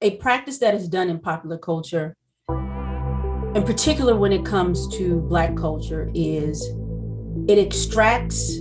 A practice that is done in popular culture, in particular when it comes to Black culture, is it extracts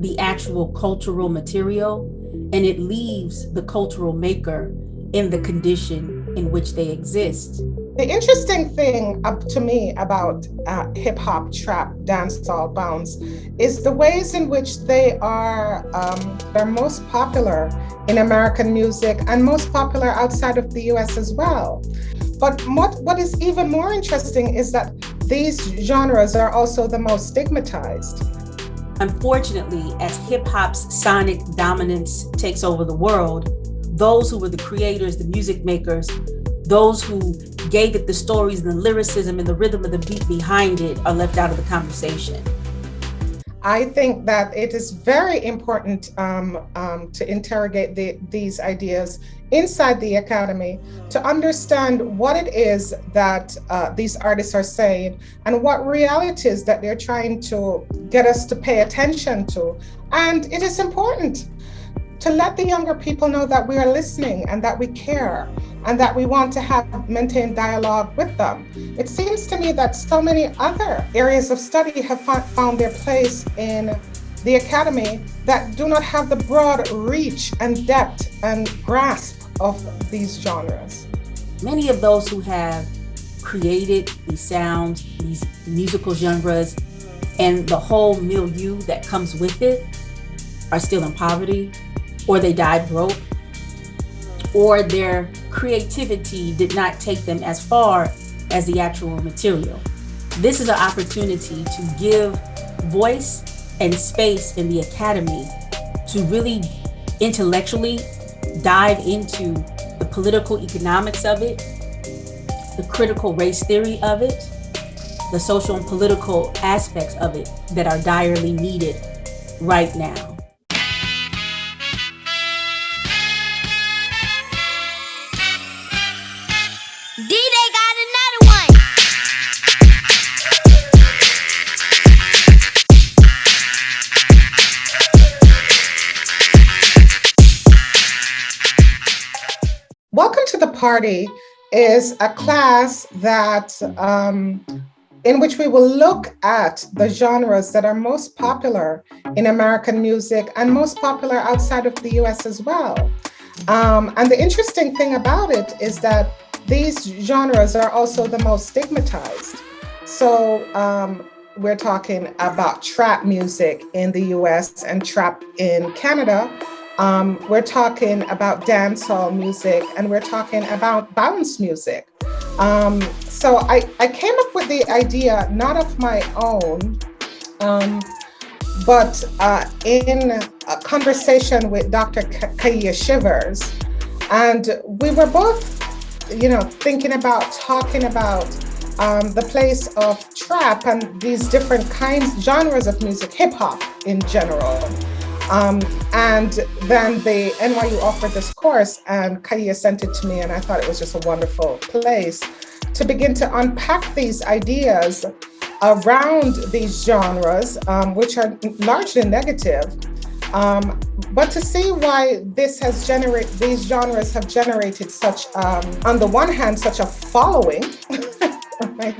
the actual cultural material and it leaves the cultural maker in the condition in which they exist. The interesting thing to me about hip hop, trap, dancehall, bounce is the ways in which they're most popular in American music and most popular outside of the US as well. But what is even more interesting is that these genres are also the most stigmatized. Unfortunately, as hip hop's sonic dominance takes over the world, those who were the creators, the music makers, those who gave it the stories and the lyricism and the rhythm of the beat behind it are left out of the conversation. I think that it is very important to interrogate these ideas inside the academy to understand what it is that these artists are saying and what realities that they're trying to get us to pay attention to. And it is important to let the younger people know that we are listening and that we care and that we want to maintain dialogue with them. It seems to me that so many other areas of study have found their place in the academy that do not have the broad reach and depth and grasp of these genres. Many of those who have created these sounds, these musical genres, and the whole milieu that comes with it are still in poverty, or they died broke, or their creativity did not take them as far as the actual material. This is an opportunity to give voice and space in the academy to really intellectually dive into the political economics of it, the critical race theory of it, the social and political aspects of it that are direly needed right now. Welcome to the Party is a class that in which we will look at the genres that are most popular in American music and most popular outside of the US as well. And the interesting thing about it is that these genres are also the most stigmatized. So we're talking about trap music in the US and trap in Canada. We're talking about dancehall music and we're talking about bounce music. So I came up with the idea, not of my own, but in a conversation with Dr. Kaia Shivers. And we were both, talking about the place of trap and these different genres of music, hip hop in general. And then the NYU offered this course and Kaia sent it to me, and I thought it was just a wonderful place to begin to unpack these ideas around these genres, which are largely negative, but to see why these genres have generated such, on the one hand, such a following, right?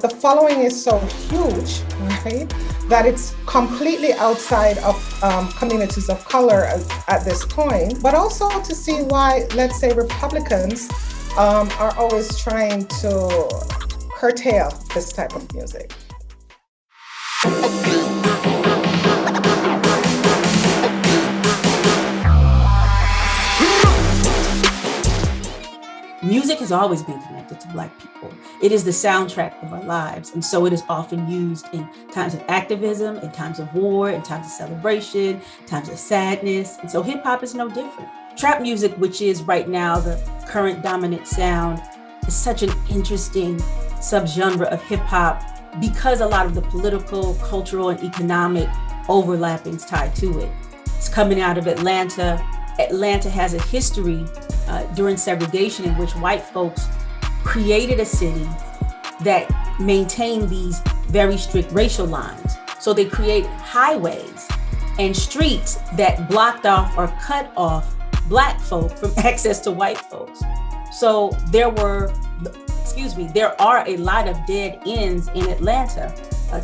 The following is so huge, right, that it's completely outside of communities of color at this point, but also to see why, let's say, Republicans are always trying to curtail this type of music. Music has always been connected to Black people. It is the soundtrack of our lives. And so it is often used in times of activism, in times of war, in times of celebration, times of sadness. And so hip hop is no different. Trap music, which is right now the current dominant sound, is such an interesting subgenre of hip hop because a lot of the political, cultural, and economic overlappings tied to it. It's coming out of Atlanta. Atlanta has a history during segregation in which white folks created a city that maintained these very strict racial lines. So they create highways and streets that blocked off or cut off Black folk from access to white folks. So there are a lot of dead ends in Atlanta,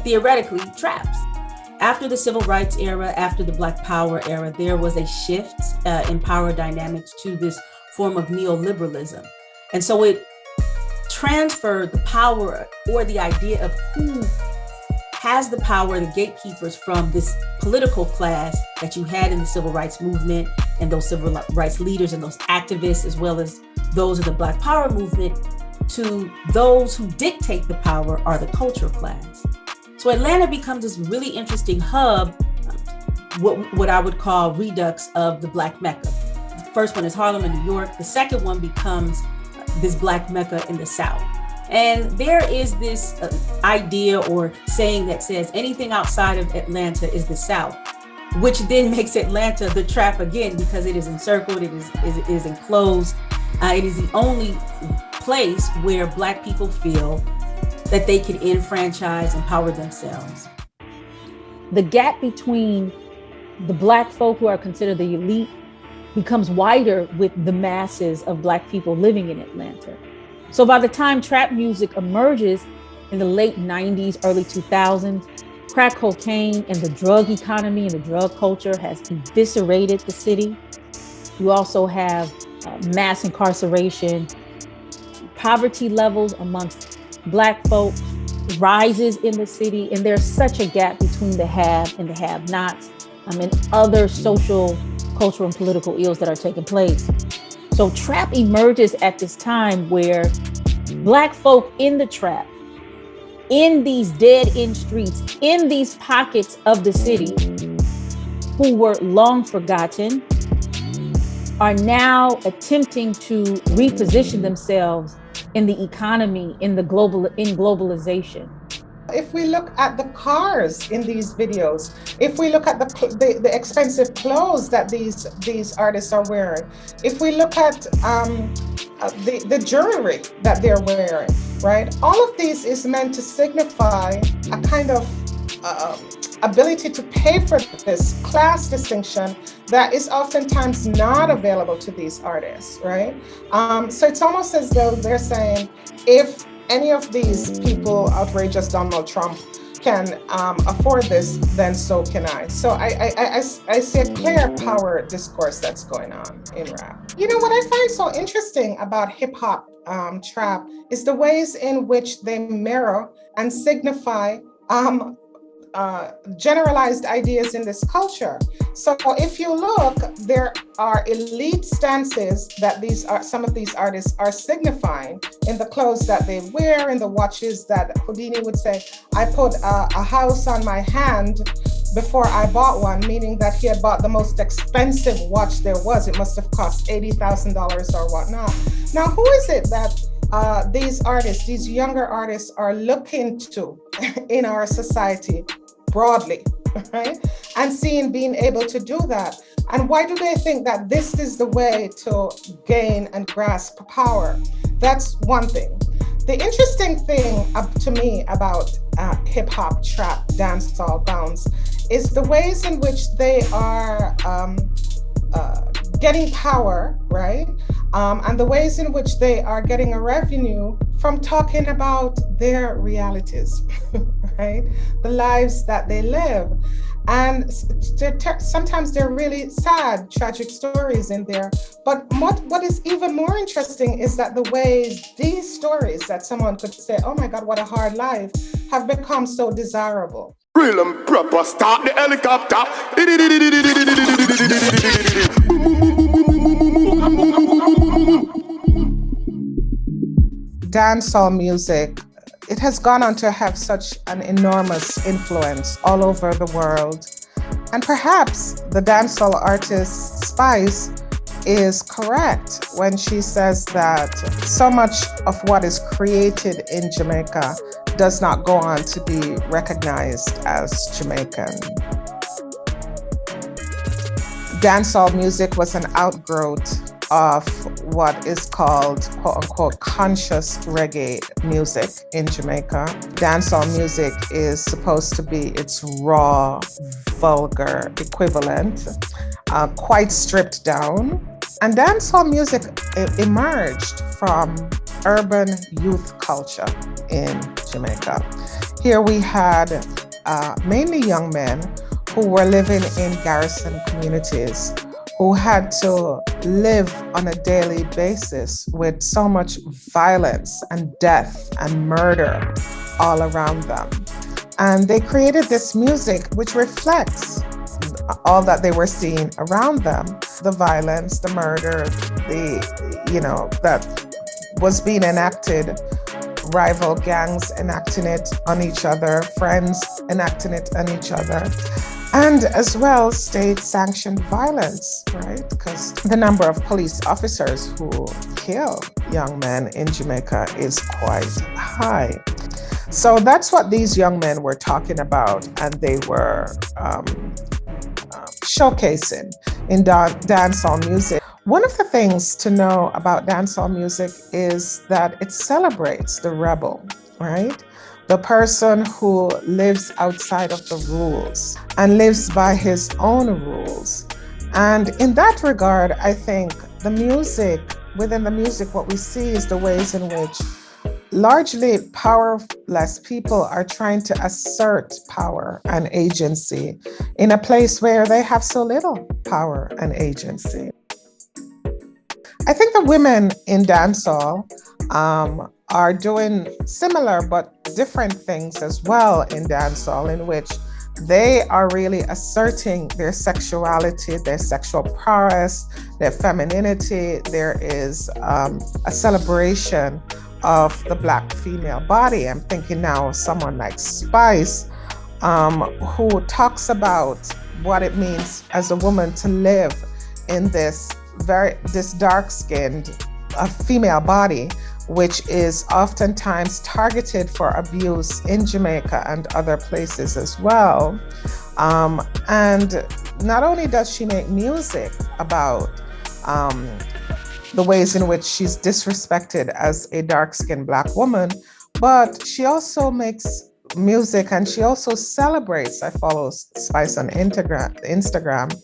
theoretically traps. After the civil rights era, after the Black Power era, there was a shift in power dynamics to this form of neoliberalism. And so it transferred the power, or the idea of who has the power, the gatekeepers, from this political class that you had in the civil rights movement and those civil rights leaders and those activists, as well as those of the Black Power movement, to those who dictate the power are the culture class. So Atlanta becomes this really interesting hub, what I would call redux of the Black Mecca. The first one is Harlem and New York. The second one becomes this Black Mecca in the South. And there is this idea or saying that says anything outside of Atlanta is the South, which then makes Atlanta the trap again, because it is encircled, it is enclosed. It is the only place where Black people feel that they can enfranchise, empower themselves. The gap between the Black folk who are considered the elite becomes wider with the masses of Black people living in Atlanta. So by the time trap music emerges in the late 90s, early 2000s, crack cocaine and the drug economy and the drug culture has eviscerated the city. You also have mass incarceration, poverty levels amongst Black folks rises in the city, and there's such a gap between the have and the have-nots, and other social, cultural, and political ills that are taking place. So trap emerges at this time where Black folk in the trap, in these dead-end streets, in these pockets of the city, who were long forgotten, are now attempting to reposition themselves in the economy, in globalization. If we look at the cars in these videos, if we look at the expensive clothes that these artists are wearing, if we look at the jewelry that they're wearing, right? All of these is meant to signify a kind of ability to pay for this class distinction that is oftentimes not available to these artists, right? So it's almost as though they're saying, if any of these people, outrageous Donald Trump, can afford this, then so can I. So I see a clear power discourse that's going on in rap. You know, what I find so interesting about hip hop trap is the ways in which they mirror and signify generalized ideas in this culture. So if you look, there are elite stances that some of these artists are signifying in the clothes that they wear, in the watches that Houdini would say, I put a house on my hand before I bought one, meaning that he had bought the most expensive watch there was. It must have cost $80,000 or whatnot. Now, who is it that these artists, these younger artists, are looking to in our society broadly, right? And being able to do that. And why do they think that this is the way to gain and grasp power? That's one thing. The interesting thing to me about hip hop, trap, dancehall, bounce is the ways in which they are getting power, right? And the ways in which they are getting a revenue from talking about their realities, right? The lives that they live. And sometimes they're really sad, tragic stories in there. But what is even more interesting is that the ways these stories that someone could say, oh my God, what a hard life, have become so desirable. Real and proper, start the helicopter. Dancehall music, it has gone on to have such an enormous influence all over the world. And perhaps the dancehall artist Spice is correct when she says that so much of what is created in Jamaica does not go on to be recognized as Jamaican. Dancehall music was an outgrowth of what is called, quote unquote, conscious reggae music in Jamaica. Dancehall music is supposed to be its raw, vulgar equivalent, quite stripped down. And dancehall music emerged from urban youth culture in Jamaica. Here we had mainly young men who were living in garrison communities, who had to live on a daily basis with so much violence and death and murder all around them. And they created this music which reflects all that they were seeing around them, the violence, the murder, that was being enacted, rival gangs enacting it on each other, friends enacting it on each other, and as well state-sanctioned violence, right? Because the number of police officers who kill young men in Jamaica is quite high. So that's what these young men were talking about, and they were showcasing in dancehall music. One of the things to know about dancehall music is that it celebrates the rebel, right? The person who lives outside of the rules and lives by his own rules. And in that regard, I think within the music, what we see is the ways in which largely powerless people are trying to assert power and agency in a place where they have so little power and agency. I think the women in dancehall are doing similar but different things as well in dancehall, in which they are really asserting their sexuality, their sexual prowess, their femininity. There is a celebration of the Black female body. I'm thinking now of someone like Spice, who talks about what it means as a woman to live in this dark-skinned female body, which is oftentimes targeted for abuse in Jamaica and other places as well. And not only does she make music about the ways in which she's disrespected as a dark-skinned Black woman, but she also makes music and she also celebrates, I follow Spice on Instagram,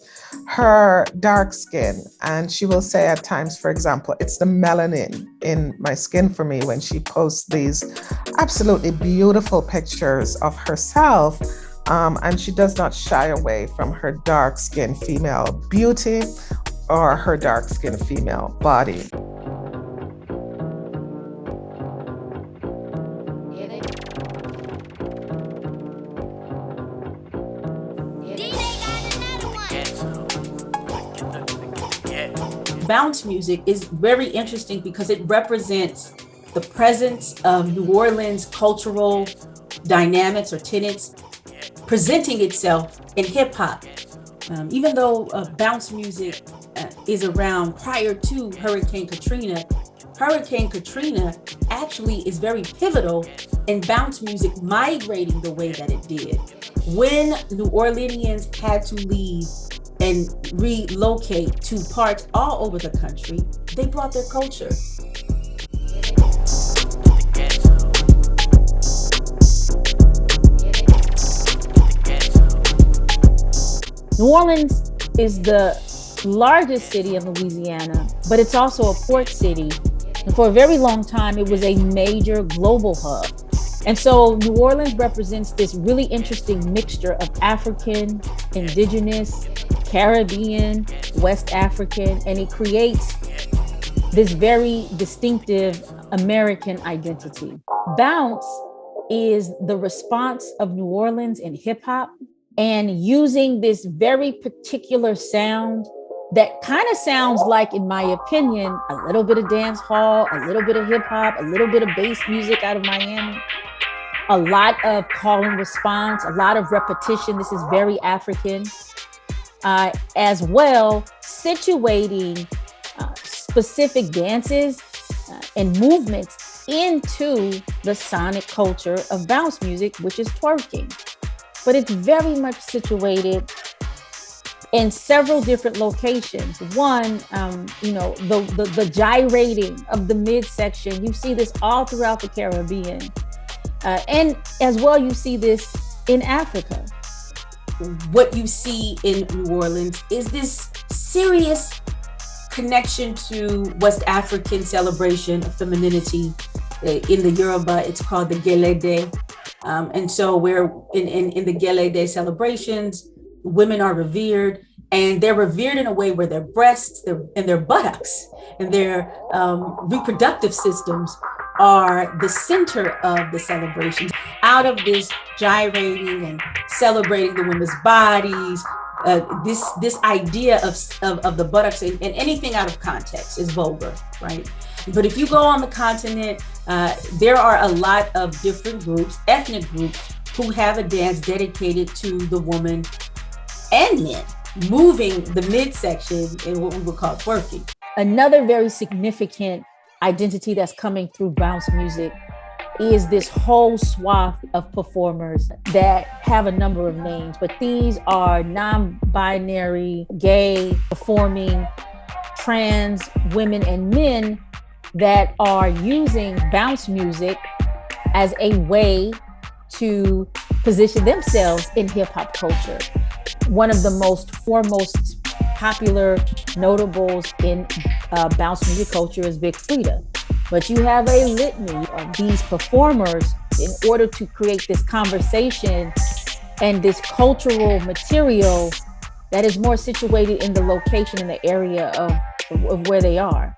her dark skin. And she will say at times, for example, it's the melanin in my skin for me, when she posts these absolutely beautiful pictures of herself. And she does not shy away from her dark skinned female beauty or her dark skinned female body. Bounce music is very interesting because it represents the presence of New Orleans cultural dynamics or tenets presenting itself in hip hop. Even though bounce music is around prior to Hurricane Katrina actually is very pivotal in bounce music migrating the way that it did. When New Orleanians had to leave and relocate to parts all over the country, they brought their culture. New Orleans is the largest city in Louisiana, but it's also a port city. And for a very long time, it was a major global hub. And so New Orleans represents this really interesting mixture of African, indigenous, Caribbean, West African, and it creates this very distinctive American identity. Bounce is the response of New Orleans in hip hop, and using this very particular sound that kind of sounds like, in my opinion, a little bit of dance hall, a little bit of hip hop, a little bit of bass music out of Miami, a lot of call and response, a lot of repetition. This is very African. As well, situating specific dances and movements into the sonic culture of bounce music, which is twerking. But it's very much situated in several different locations. One, the gyrating of the midsection. You see this all throughout the Caribbean. And as well, you see this in Africa. What you see in New Orleans is this serious connection to West African celebration of femininity. In the Yoruba, it's called the Gelede. And so we're in the Gelede celebrations, women are revered, and they're revered in a way where their breasts and their buttocks and their reproductive systems are the center of the celebrations. Out of this gyrating and celebrating the women's bodies, this idea of the buttocks and anything out of context is vulgar, right? But if you go on the continent, there are a lot of different groups, ethnic groups, who have a dance dedicated to the woman and men, moving the midsection in what we would call twerking. Another very significant identity that's coming through bounce music is this whole swath of performers that have a number of names, but these are non-binary, gay, performing, trans women and men that are using bounce music as a way to position themselves in hip hop culture. One of the most foremost popular notables in bounce music culture is Big Freedia. But you have a litany of these performers in order to create this conversation and this cultural material that is more situated in the location and the area of where they are.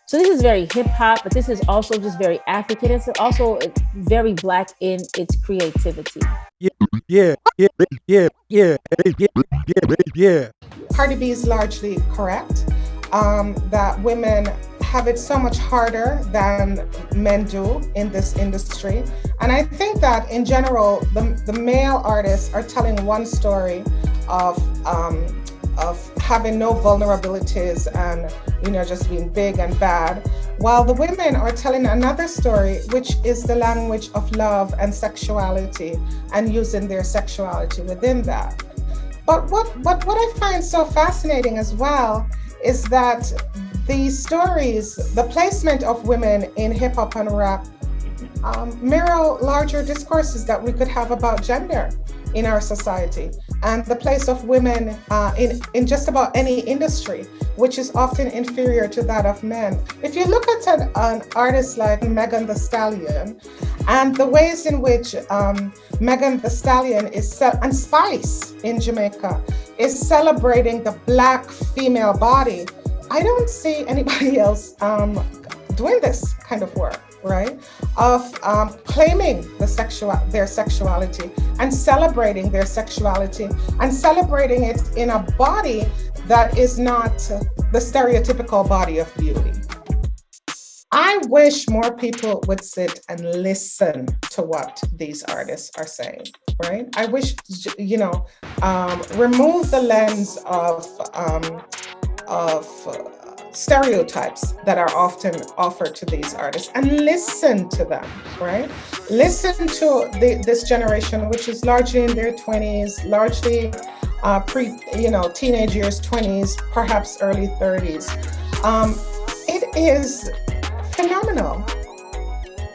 So this is very hip hop, but this is also just very African. It's also very Black in its creativity. Yeah. Cardi B is largely correct that women have it so much harder than men do in this industry. And I think that in general, the male artists are telling one story of having no vulnerabilities and, just being big and bad, while the women are telling another story, which is the language of love and sexuality and using their sexuality within that. But what I find so fascinating as well is that these stories, the placement of women in hip hop and rap, mirror larger discourses that we could have about gender in our society, and the place of women in just about any industry, which is often inferior to that of men. If you look at an artist like Megan Thee Stallion, and the ways in which Megan Thee Stallion and Spice in Jamaica is celebrating the Black female body, I don't see anybody else doing this kind of work, right? Of claiming their sexuality and celebrating their sexuality and celebrating it in a body that is not the stereotypical body of beauty. I wish more people would sit and listen to what these artists are saying, right? I wish, remove the lens of stereotypes that are often offered to these artists and listen to them, right? Listen to this generation, which is largely in their 20s, largely teenage years, 20s, perhaps early 30s. It is phenomenal.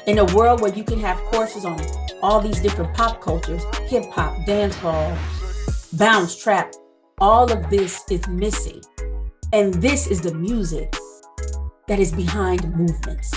In a world where you can have courses on all these different pop cultures, hip hop, dancehall, bounce, trap, all of this is missing. And this is the music that is behind movements.